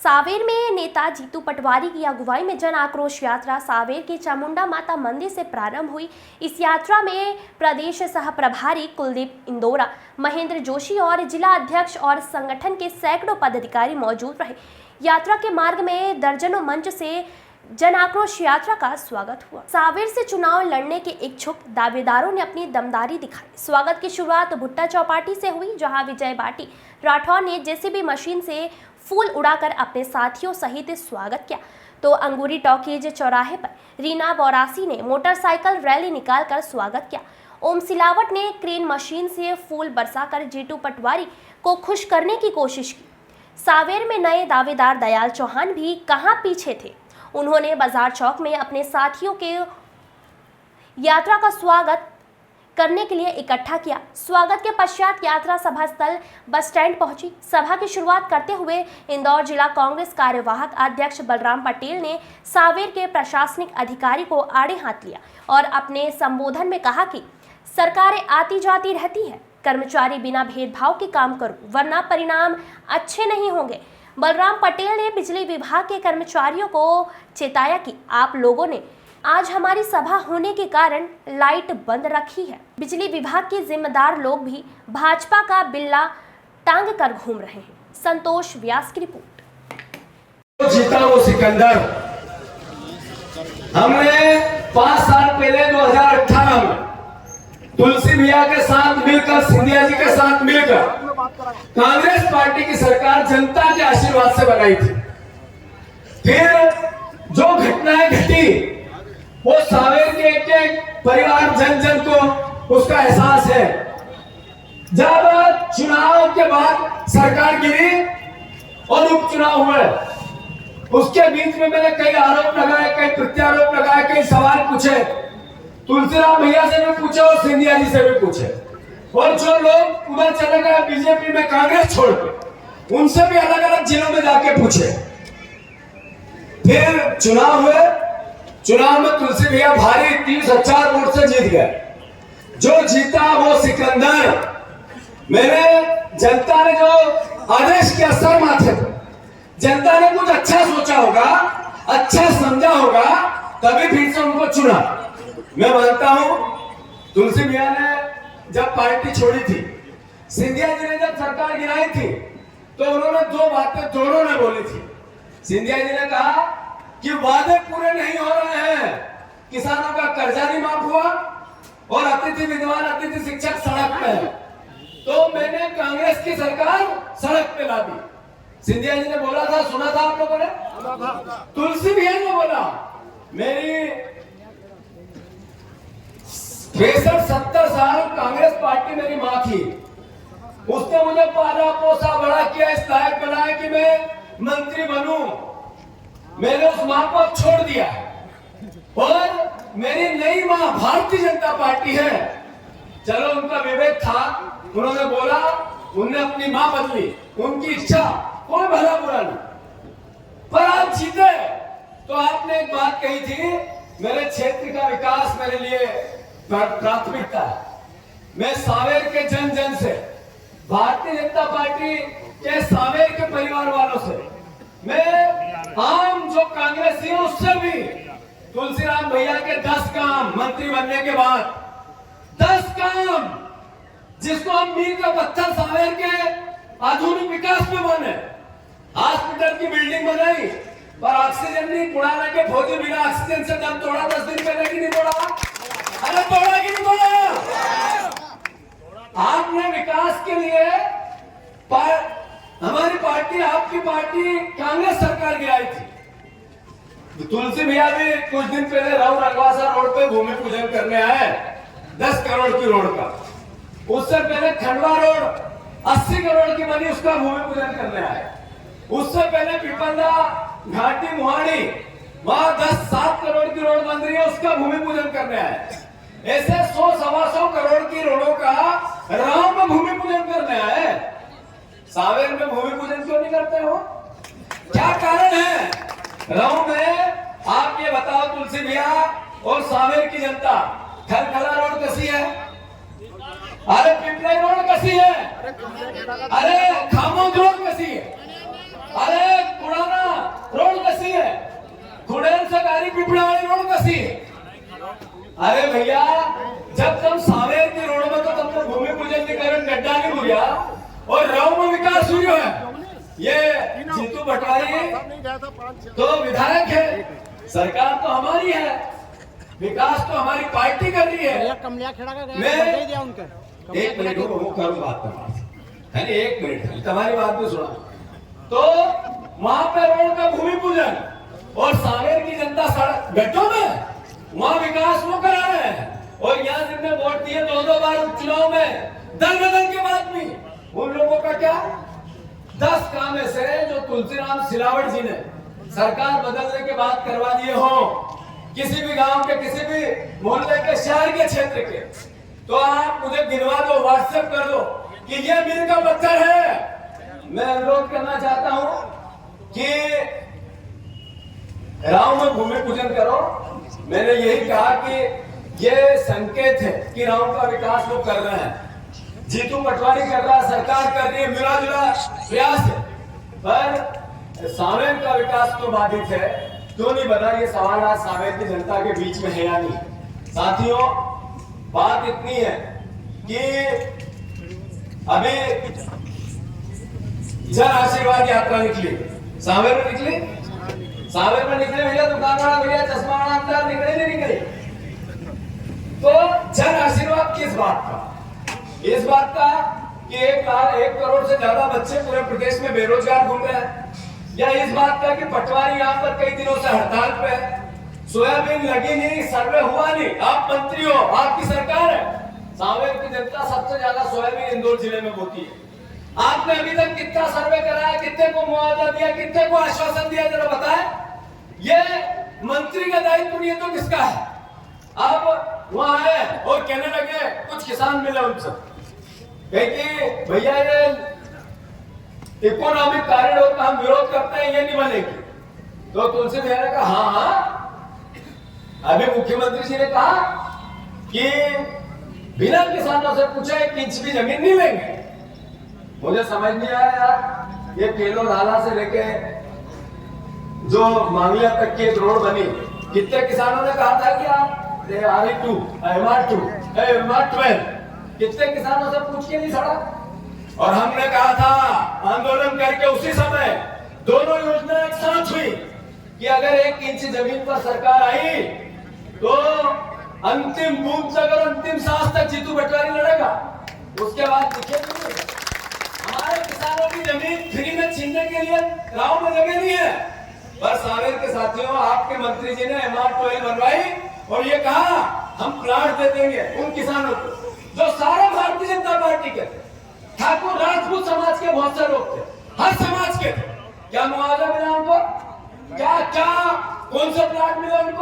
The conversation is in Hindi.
सावेर में नेता जीतू पटवारी की अगुवाई में जन आक्रोश यात्रा सावेर के चामुंडा माता मंदिर से प्रारंभ हुई। इस यात्रा में प्रदेश सह प्रभारी कुलदीप इंदौरा, महेंद्र जोशी और जिला अध्यक्ष और संगठन के सैकड़ों पदाधिकारी मौजूद रहे। यात्रा के मार्ग में दर्जनों मंच से जन आक्रोश यात्रा का स्वागत हुआ। सावेर से चुनाव लड़ने के इच्छुक दावेदारों ने अपनी दमदारी दिखाई। स्वागत की शुरुआत भुट्टा चौपाटी से हुई, जहां विजय बाटी राठौर ने जेसीबी मशीन से फूल उड़ाकर अपने साथियों सहित स्वागत किया, तो अंगूरी टॉकीज चौराहे पर रीना बौरासी ने मोटरसाइकिल रैली निकालकर स्वागत किया। ओम सिलावट ने क्रेन मशीन से फूल बरसाकर जीतू पटवारी को खुश करने की कोशिश की। सावेर में नए दावेदार दयाल चौहान भी कहां पीछे थे। उन्होंने बाजार चौक में अपने साथियों के यात्रा का स्वागत करने के लिए इकट्ठा किया। स्वागत के पश्चात यात्रा सभा स्थल बस स्टैंड पहुंची। सभा की शुरुआत करते हुए इंदौर जिला कांग्रेस कार्यवाहक अध्यक्ष बलराम पटेल ने सावेर के प्रशासनिक अधिकारी को आड़े हाथ लिया और अपने संबोधन में कहा कि सरकारें आती जाती रहती है, कर्मचारी बिना भेदभाव के काम करो वरना परिणाम अच्छे नहीं होंगे। बलराम पटेल ने बिजली विभाग के कर्मचारियों को चेताया कि आप लोगों ने आज हमारी सभा होने के कारण लाइट बंद रखी है। बिजली विभाग के जिम्मेदार लोग भी भाजपा का बिल्ला टांग कर घूम रहे हैं। संतोष व्यास की रिपोर्ट। जीता वो सिकंदर। हमने 5 साल पहले 2018 में तुलसी भैया के साथ मिलकर, सिंधिया जी के साथ मिलकर कांग्रेस पार्टी की सरकार जनता के आशीर्वाद से बनाई थी। फिर जो घटनाएं घटी वो सावेर के एक परिवार जन जन को उसका एहसास है। जब चुनाव के बाद सरकार गिरी और उपचुनाव हुए, उसके बीच में मैंने कई आरोप लगाए, कई प्रत्यारोप लगाए, कई सवाल पूछे। तुलसीराम भैया से भी पूछे और सिंधिया जी से भी पूछे, और जो लोग उधर चले गए बीजेपी में कांग्रेस छोड़ के, उनसे भी अलग अलग जिलों में जाके पूछे। फिर चुनाव हुए। चुनाव में तुलसी भैया भारी 30,000 वोट से जीत गए। जो जीता वो सिकंदर। मेरे जनता ने जो आदेश किया सर माथे पर, जनता ने कुछ अच्छा सोचा होगा, अच्छा समझा होगा, तभी फिर से उनको चुना। मैं मानता हूं तुलसी भैया ने जब पार्टी छोड़ी थी, सिंधिया जी ने जब सरकार गिराई थी, तो उन्होंने 2 बातें दोनों ने बोली थी। सिंधिया जी ने कहा कि वादे पूरे नहीं हो रहे हैं, किसानों का कर्जा नहीं माफ हुआ और अतिथि विद्वान, अतिथि शिक्षक सड़क पे है, तो मैंने कांग्रेस की सरकार सड़क पे ला दी। सिंधिया जी ने बोला था, सुना था आप लोगों ने? तुलसी भैया ने बोला, मेरी 63-70 साल कांग्रेस पार्टी मेरी मां थी, उसने मुझे पाला पोसा बड़ा किया, इस लायक बनाया कि मैं मंत्री बनूं। मैंने उस मां को छोड़ दिया और मेरी नई मां भारतीय जनता पार्टी है। चलो उनका विवेक था, उन्होंने बोला, उन्होंने अपनी मां बदली, उनकी इच्छा, कोई भला बुरा नहीं। पर आप जीते तो आपने एक बात कही थी, मेरे क्षेत्र का विकास मेरे लिए प्राथमिकता है। मैं सावेर के जन जन से, भारतीय जनता पार्टी के सावेर के परिवार वालों से, मैं आम जो कांग्रेसी है उससे भी, तुलसीराम भैया के 10 काम मंत्री बनने के बाद, 10 काम जिसको हम मील का पत्थर सावेर के आधुनिक विकास में बने, हॉस्पिटल की बिल्डिंग बनाई, पर ऑक्सीजन नहीं, पुराना के फौजी बिना ऑक्सीजन से दम तोड़ा 10 दिन पहले की नहीं तोड़ा? अरे तोड़ा कि नहीं तोड़ा? आपने विकास के लिए हमारी पार्टी, आपकी पार्टी कांग्रेस सरकार गिराई थी। तुलसी भैया भी कुछ दिन पहले राव रंगवासा रोड पे भूमि पूजन करने आए, 10 करोड़ की रोड का। उससे पहले खंडवा रोड 80 करोड़ की बनी, उसका भूमि पूजन करने आए। उससे पहले पिपंदा घाटी मुहाड़ी, वहां 10-7 करोड़ की रोड बन रही है, उसका भूमि पूजन करने आए। ऐसे 100-125 करोड़ की रोडों का राव में भूमि पूजन करने आए। सावेर में भूमि पूजन क्यों नहीं करते हो? क्या कारण है? राव में आप ये बताओ तुलसी भैया और सावेर की जनता, खलखला रोड कैसी है? अरे पिपलाई रोड कैसी है? अरे खामोद रोड कैसी है? अरे पुराना रोड कसी है, खुड़ेल से गाड़ी पिपड़ा वाली रोड कसी है। अरे भैया, जब तुम सावेर की रोड में तो तुमने भूमि पूजन के कारण गड्ढा नहीं हुआ और राव में विकास हुआ है। ये जीतू पटवारी तो विधायक है, सरकार तो हमारी है, विकास तो हमारी पार्टी कर रही है। मैं एक मिनट वो करूँ बात करना है, एक मिनट तुम्हारी बात भी सुना। तो वहां पे रोड का भूमि पूजन और सावेर की जनता सड़क गड्ढों में वहां विकास वो करा रहे हैं और यहाँ जिनने वोट दिए 2-2 बार उपचुनाव में दल बदल के बाद भी उन लोगों का क्या 10 काम ऐसे जो तुलसीराम सिलावट जी ने सरकार बदलने के बाद करवा दिए हो किसी भी गांव के, किसी भी मोहल्ले के, शहर के, क्षेत्र के, तो आप मुझे गिनवा दो, व्हाट्सएप कर दो कि ये मील का पत्थर है। मैं अनुरोध करना चाहता हूं कि राव में भूमि पूजन करो। मैंने यही कहा कि ये संकेत है कि राव का विकास वो कर रहे हैं, जीतू पटवारी कर रहा है, सरकार कर रही है, मिला जुला प्रयास है, पर सावेर का विकास तो बाधित है। क्यों नहीं बना, ये सवाल आज सावेर की जनता के बीच में है या नहीं। साथियों, बात इतनी है कि अभी जन आशीर्वाद यात्रा निकली, सावेर में निकली, सावेर में निकले भैया, दुकान वाला भैया, चश्मा वाला अंदर निकले नहीं निकले। तो जन आशीर्वाद किस बात का? इस बात का कि 1 करोड़ से ज्यादा बच्चे पूरे प्रदेश में बेरोजगार घूम रहे हैं, या इस बात का कि पटवारी यहाँ पर कई दिनों से हड़ताल पे है, सोयाबीन लगी नहीं, सर्वे हुआ नहीं, आप मंत्री हो, आपकी सरकार है, सावेर की जनता सबसे ज्यादा सोयाबीन इंदौर जिले में बोती है। आपने अभी तक कितना सर्वे कराया, कितने को मुआवजा दिया, कितने को आश्वासन दिया, जरा बताएं। ये मंत्री का दायित्व नहीं है तो किसका है? अब वहां आए और कहने लगे कुछ किसान मिले उनसे, कि भैया ये इकोनॉमिक कॉरिडोर का हम विरोध करते हैं, ये नहीं बनेगी। तो तुलसी भैया ने कहा हाँ, अभी मुख्यमंत्री जी ने कहा कि बिना किसानों से पूछे 1 इंच भी जमीन नहीं लेंगे। मुझे समझ नहीं आया यार, ये केलो नाला से लेके जो मांगलिया तक की एक रोड बनी, कितने किसानों ने कहा था कि आप RE2, MR2, MR12 कितने किसानों से पूछ के नहीं सड़ा। और हमने कहा था आंदोलन करके उसी समय दोनों योजना एक साथ हुई कि अगर 1 इंच जमीन पर सरकार आई तो अंतिम बूंद तक और अंतिम सांस तक जीतू पटवारी लड़ेगा। उसके बाद दिखेगी हमारे किसानों की जमीन फ्री में छीनने के लिए गांव में जगह नहीं है। पर सावेर के साथियों, आपके मंत्री जी ने MR12 बनवाई और ये कहा हम प्लाट दे देंगे उन किसानों को जो सारे भारतीय जनता पार्टी के थे, ठाकुर राजपूत समाज के बहुत से लोग थे, हर समाज के थे। क्या मुआवजा मिला उनको? क्या क्या कौन सा प्लाट मिला उनको?